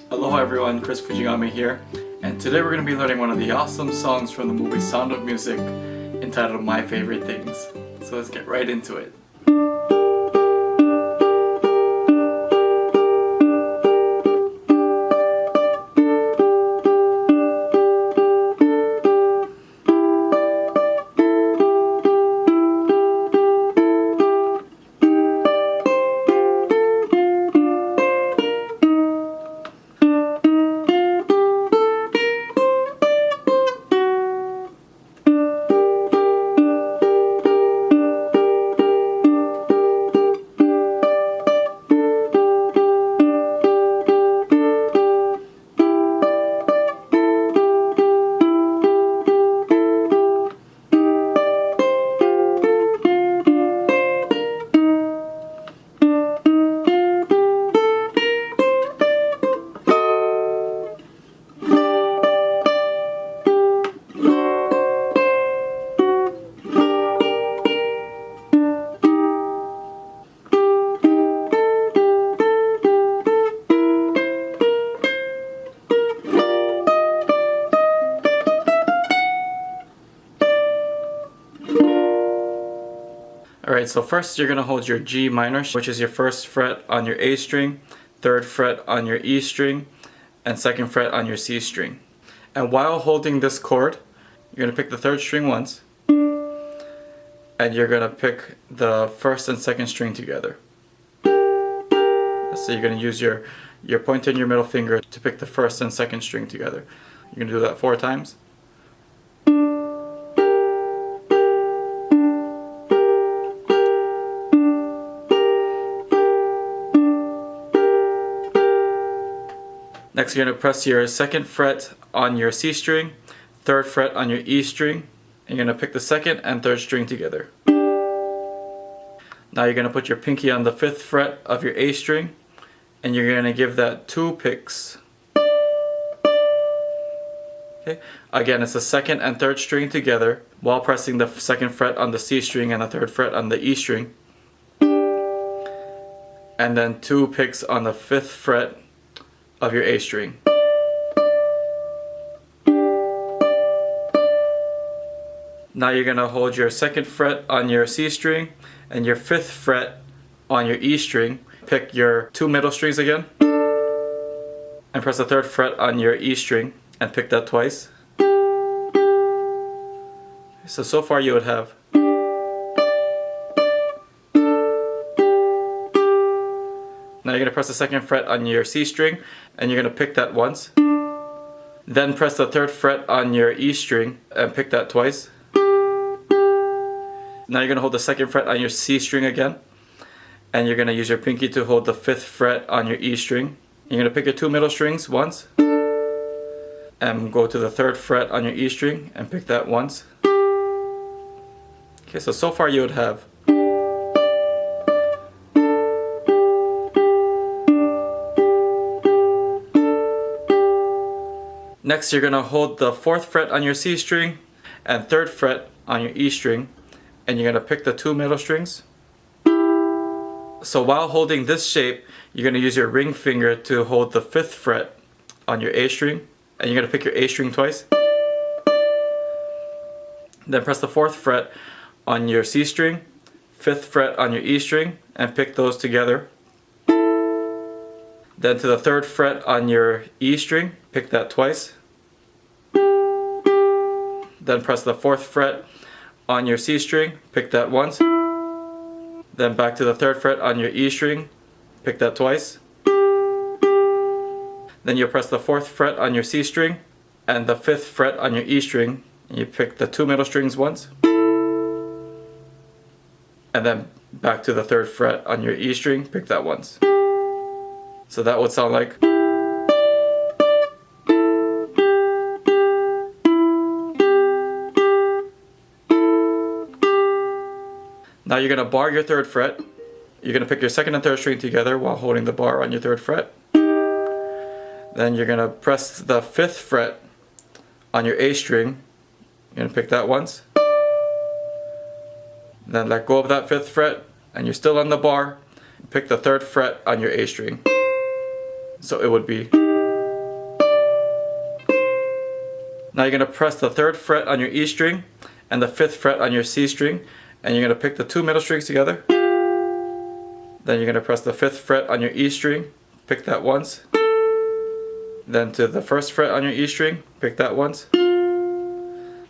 Aloha everyone, Kris Fuchigami here, and today we're going to be learning one of the awesome songs from the movie Sound of Music entitled My Favorite Things. So let's get right into it. Alright, so first you're going to hold your G minor, which is your first fret on your A string, third fret on your E string, and second fret on your C string. And while holding this chord, you're going to pick the third string once, and you're going to pick the first and second string together. So you're going to use your pointer and your middle finger to pick the first and second string together. You're going to do that 4 times. Next, you're going to press your second fret on your C string, third fret on your E string, and you're going to pick the second and third string together. Now you're going to put your pinky on the 5th fret of your A string, and you're going to give that 2 picks. Okay. Again, it's the second and third string together while pressing the second fret on the C string and the third fret on the E string. And then 2 picks on the 5th fret of your A string. Now you're going to hold your second fret on your C string and your 5th fret on your E string. Pick your 2 middle strings again and press the 3rd fret on your E string and pick that twice. So far you would have Now you're going to press the second fret on your C string and you're going to pick that once. Then press the 3rd fret on your E string and pick that twice. Now you're going to hold the second fret on your C string again, and you're going to use your pinky to hold the 5th fret on your E string. You're going to pick your 2 middle strings once and go to the 3rd fret on your E string and pick that once. Okay, so far you would have Next, you're going to hold the 4th fret on your C string and 3rd fret on your E string, and you're going to pick the 2 middle strings. So while holding this shape, you're going to use your ring finger to hold the 5th fret on your A string, and you're going to pick your A string twice. Then press the 4th fret on your C string, 5th fret on your E string, and pick those together. Then to the 3rd fret on your E string, pick that twice. Then press the 4th fret on your C string, pick that once. Then back to the 3rd fret on your E string, pick that twice. Then you'll press the 4th fret on your C string and the 5th fret on your E string, and you pick the 2 middle strings once. And then back to the 3rd fret on your E string, pick that once. So that would sound like. Now you're going to bar your 3rd fret. You're going to pick your 2nd and 3rd string together while holding the bar on your 3rd fret. Then you're going to press the 5th fret on your A string. You're going to pick that once. Then let go of that 5th fret and you're still on the bar. Pick the 3rd fret on your A string. So it would be. Now you're going to press the 3rd fret on your E string and the 5th fret on your C string, and you're going to pick the 2 middle strings together. Then you're going to press the 5th fret on your E string, pick that once. Then to the 1st fret on your E string, pick that once.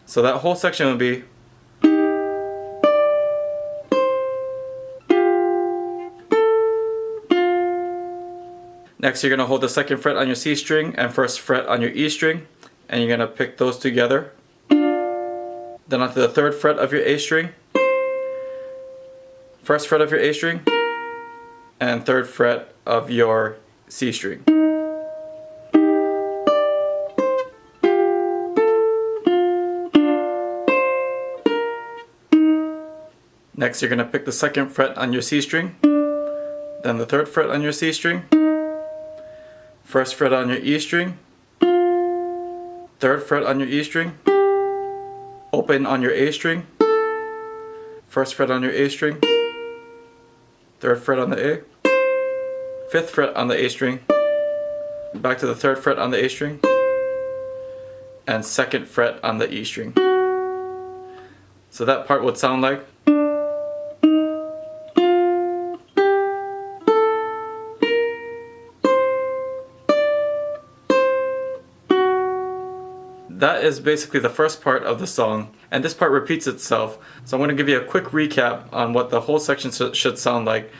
So that whole section will be next. You're going to hold the 2nd fret on your C string and 1st fret on your E string, and you're going to pick those together. Then onto the 3rd fret of your A string, 1st fret of your A string, and 3rd fret of your C string. Next, you're going to pick the 2nd fret on your C string, then the 3rd fret on your C string, 1st fret on your E string, 3rd fret on your E string, open on your A string, 1st fret on your A string, 3rd fret on the A, 5th fret on the A string, back to the 3rd fret on the A string, and 2nd fret on the E string. So that part would sound like. That is basically the first part of the song, and this part repeats itself. So I'm going to give you a quick recap on what the whole section should sound like.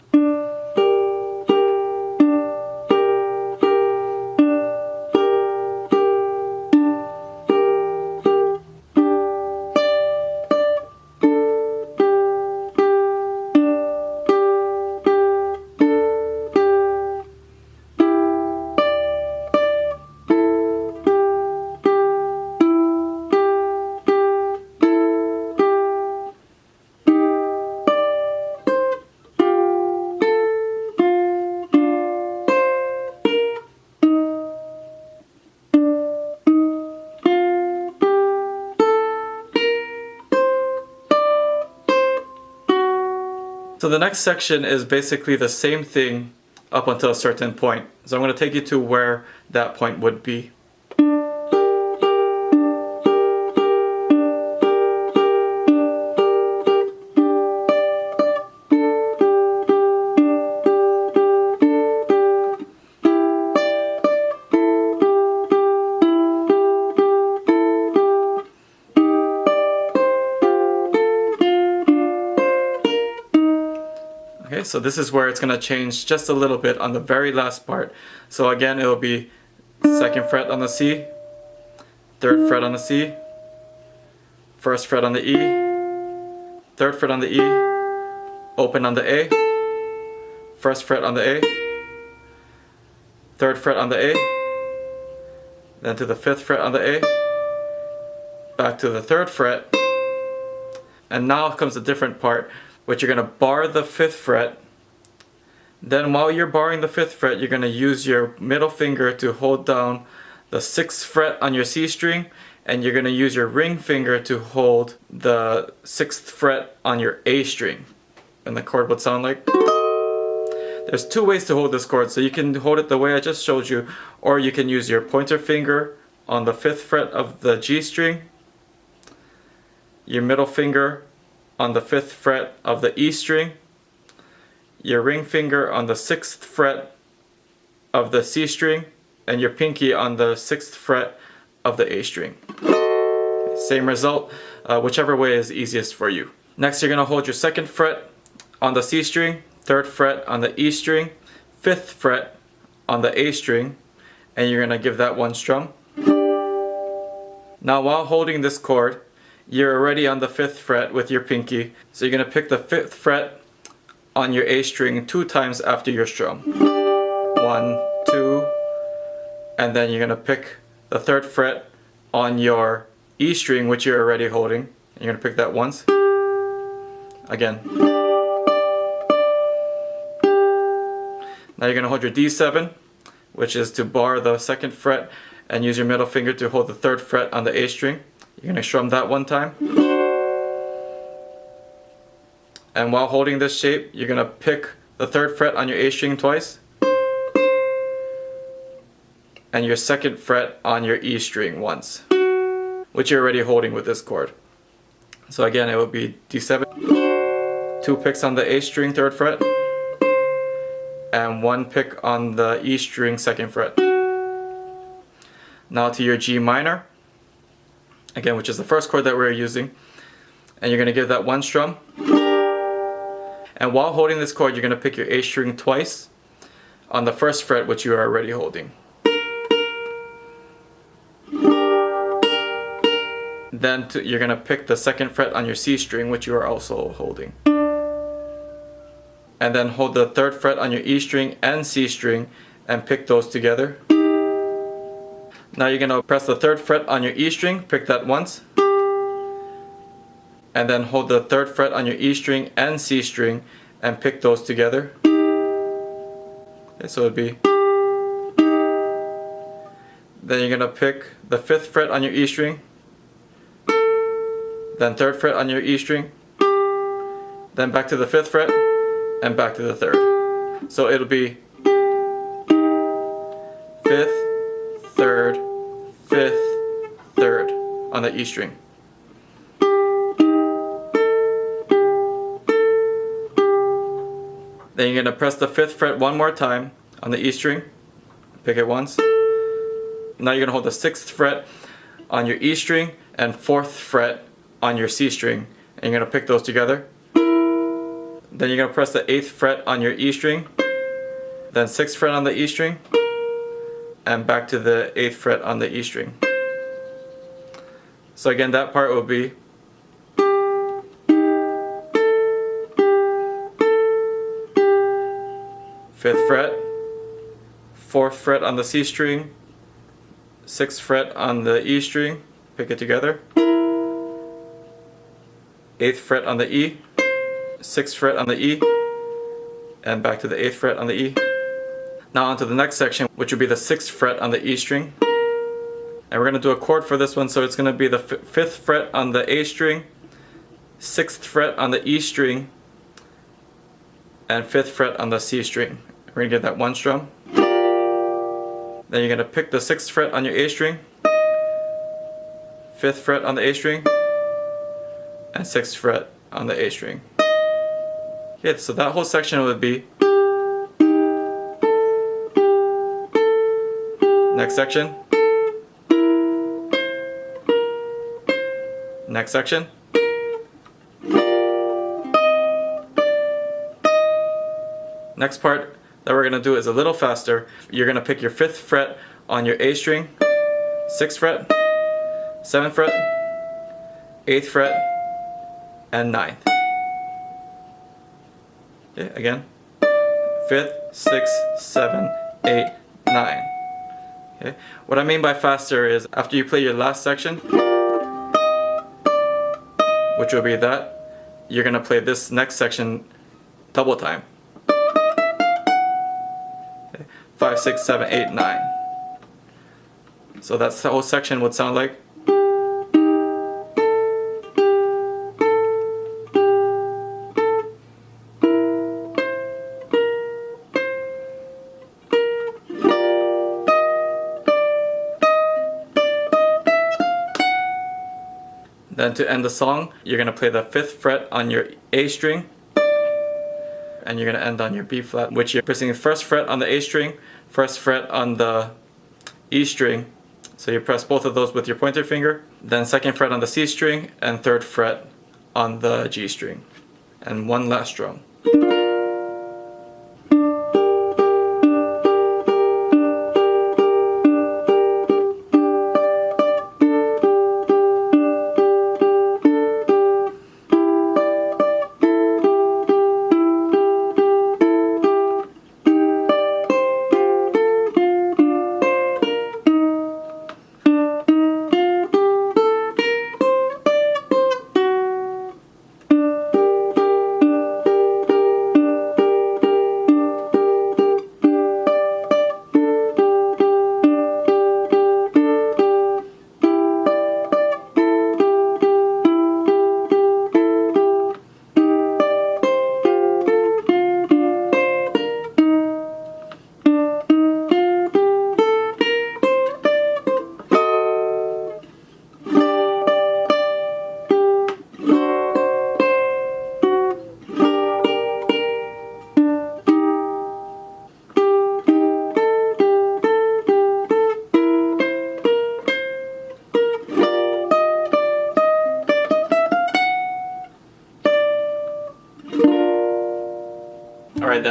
So the next section is basically the same thing up until a certain point. So I'm going to take you to where that point would be. Okay, so this is where it's going to change just a little bit on the very last part. So again, it will be 2nd fret on the C, 3rd fret on the C, 1st fret on the E, 3rd fret on the E, open on the A, 1st fret on the A, 3rd fret on the A, then to the 5th fret on the A, back to the 3rd fret, and now comes a different part, which you're going to bar the 5th fret. Then while you're barring the 5th fret, you're going to use your middle finger to hold down the 6th fret on your C string, and you're going to use your ring finger to hold the 6th fret on your A string. And the chord would sound like. There's 2 ways to hold this chord, so you can hold it the way I just showed you, or you can use your pointer finger on the 5th fret of the G string, your middle finger on the 5th fret of the E string, your ring finger on the 6th fret of the C string, and your pinky on the 6th fret of the A string. Same result, whichever way is easiest for you. Next, you're going to hold your 2nd fret on the C string, 3rd fret on the E string, 5th fret on the A string, and you're going to give that one strum. Now while holding this chord, you're already on the 5th fret with your pinky, so you're going to pick the 5th fret on your A string 2 times after your strum. 1, 2, and then you're going to pick the 3rd fret on your E string, which you're already holding, and you're going to pick that once. Again. Now you're going to hold your D7, which is to bar the 2nd fret, and use your middle finger to hold the 3rd fret on the A string. You're going to strum that 1 time. And while holding this shape, you're going to pick the 3rd fret on your A string twice, and your 2nd fret on your E string once. which you're already holding with this chord. So again, it would be D7, 2 picks on the A string 3rd fret, and 1 pick on the E string 2nd fret. Now to your G minor, again, which is the first chord that we're using, and you're going to give that 1 strum. And while holding this chord, you're going to pick your A string twice on the 1st fret, which you are already holding. Then you're going to pick the 2nd fret on your C string, which you are also holding. And then hold the 3rd fret on your E string and C string and pick those together. Now you're going to press the 3rd fret on your E string, pick that once. And then hold the 3rd fret on your E string and C string and pick those together. Okay, so it'd be. Then you're going to pick the 5th fret on your E string, then 3rd fret on your E string, then back to the 5th fret, and back to the 3rd. So it'll be 5th, 3rd, 5th, 3rd on the E string. Then you're going to press the 5th fret one more time on the E string, pick it once. Now you're going to hold the 6th fret on your E string and 4th fret on your C string, and you're going to pick those together. Then you're going to press the 8th fret on your E string, then 6th fret on the E string, and back to the 8th fret on the E string. So again, that part will be 5th fret, 4th fret on the C string, 6th fret on the E string, pick it together, 8th fret on the E, 6th fret on the E, and back to the 8th fret on the E. Now on to the next section, which would be the 6th fret on the E string. And we're going to do a chord for this one, so it's going to be the 5th fret on the A string, 6th fret on the E string, and 5th fret on the C string. We're going to get that 1 strum. Then you're going to pick the 6th fret on your A string, 5th fret on the A string, and 6th fret on the A string. Okay, so that whole section would be. Next section. Next section. Next part that we're going to do is a little faster. You're going to pick your 5th fret on your A string, 6th fret, 7th fret, 8th fret, and 9th. Okay, again. 5th, 6th, 7, 8, 9. Okay. What I mean by faster is after you play your last section, which will be that, you're going to play this next section double time. 5, 6, 7, 8, 9. So that's the whole section would sound like. Then to end the song, you're going to play the 5th fret on your A string, and you're going to end on your B flat, which you're pressing the 1st fret on the A string, 1st fret on the E string, so you press both of those with your pointer finger, then 2nd fret on the C string, and 3rd fret on the G string, and 1 last strum.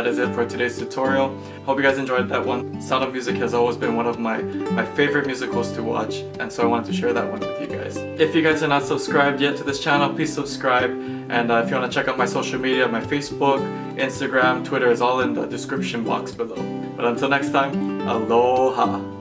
that is it for today's tutorial. Hope you guys enjoyed that one. Sound of Music has always been one of my favorite musicals to watch, and so I wanted to share that one with you guys. If you guys are not subscribed yet to this channel, please subscribe. And if you want to check out my social media, my Facebook, Instagram, Twitter is all in the description box below. But until next time, aloha!